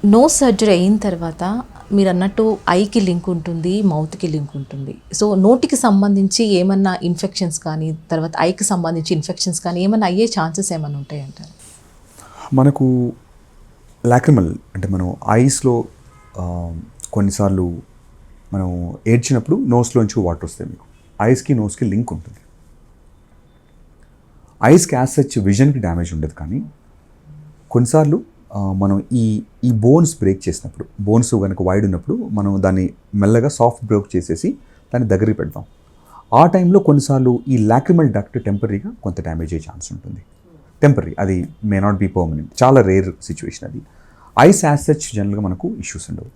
Nose surgery అయిన తర్వాత మీరు అన్నట్టు ఐకి లింక్ ఉంటుంది, మౌత్కి లింక్ ఉంటుంది. సో నోటికి సంబంధించి ఏమన్నా ఇన్ఫెక్షన్స్ కానీ, తర్వాత ఐకి సంబంధించి ఇన్ఫెక్షన్స్ కానీ ఏమన్నా అయ్యే ఛాన్సెస్ ఏమైనా ఉంటాయంటారు? మనకు లాక్రిమల్ అంటే మనం ఐస్లో కొన్నిసార్లు మనం ఏడ్చినప్పుడు నోస్లోంచి వాటర్ వస్తాయి. మీకు ఐస్కి నోస్కి లింక్ ఉంటుంది. ఐస్కి యాజ్ సచ్ విజన్కి డ్యామేజ్ ఉండదు, కానీ కొన్నిసార్లు మనం ఈ బోన్స్ బ్రేక్ చేసినప్పుడు, బోన్స్ కనుక వైడ్ ఉన్నప్పుడు మనం దాన్ని మెల్లగా సాఫ్ట్ బ్రేక్ చేసేసి దాన్ని దగ్గరికి పెడతాం. ఆ టైంలో కొన్నిసార్లు ఈ లాక్రిమల్ డక్ట్ టెంపరీగా కొంత డ్యామేజ్ అయ్యే ఛాన్స్ ఉంటుంది. టెంపరీ, అది మే నాట్ బీ పర్మనెంట్, చాలా రేర్ సిచ్యువేషన్ అది. ఐస్ యాజ్ సచ్ జనరల్గా మనకు ఇష్యూస్ ఉండవు.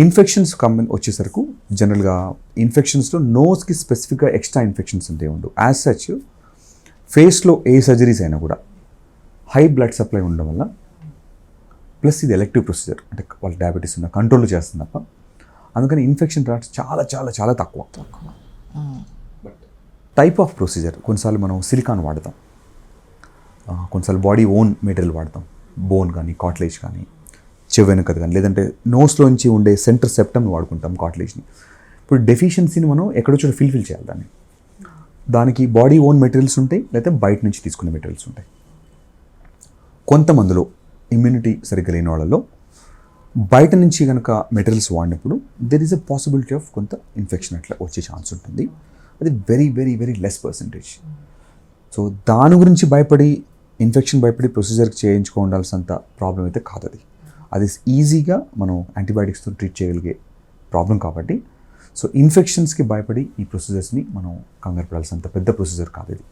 ఇన్ఫెక్షన్స్ వచ్చేసరికి జనరల్గా ఇన్ఫెక్షన్స్లో నోస్కి స్పెసిఫిక్గా ఎక్స్ట్రా ఇన్ఫెక్షన్స్ ఉంటే ఉండవు. యాజ్ సచ్ ఫేస్లో ఏ సర్జరీస్ అయినా కూడా హై బ్లడ్ సప్లై ఉండడం వల్ల, ప్లస్ ఇది ఎలెక్టివ్ ప్రొసీజర్, అంటే వాళ్ళ డయాబెటీస్ ఉన్న కంట్రోల్ చేస్తుంది తప్ప, అందుకని ఇన్ఫెక్షన్ రాట్స్ చాలా చాలా చాలా తక్కువ. టైప్ ఆఫ్ ప్రొసీజర్, కొన్నిసార్లు మనం సిలికాన్ వాడతాం, కొన్నిసార్లు బాడీ ఓన్ మెటీరియల్ వాడతాం, బోన్ కానీ కార్టిలేజ్ కానీ చెవెనుకది కానీ, లేదంటే నోస్లోంచి ఉండే సెంటర్ సెప్టమ్ని వాడుకుంటాం కార్టిలేజ్ని. ఇప్పుడు డెఫిషియన్సీని మనం ఎక్కడో చోట ఫిల్ చేయాలి. దానికి బాడీ ఓన్ మెటీరియల్స్ ఉంటాయి, లేకపోతే బయట నుంచి తీసుకునే మెటీరియల్స్ ఉంటాయి. కొంతమందిలో ఇమ్యూనిటీ సరిగ్గా లేని వాళ్ళలో బయట నుంచి కనుక మెటీరియల్స్ వాడినప్పుడు there is a possibility of కొంత ఇన్ఫెక్షన్ అట్లా వచ్చే ఛాన్స్ ఉంటుంది. అది very very very less percentage. So దాని గురించి ఇన్ఫెక్షన్ భయపడి ప్రొసీజర్కి చేయించుకోవాల్సినంత ప్రాబ్లం అయితే కాదు. అది ఈజీగా మనం యాంటీబయాటిక్స్తో ట్రీట్ చేయగలిగే ప్రాబ్లం కాబట్టి, సో ఇన్ఫెక్షన్స్కి భయపడి ఈ ప్రొసీజర్స్ని మనం కంగారు పడాల్సినంత పెద్ద ప్రొసీజర్ కాదు ఇది.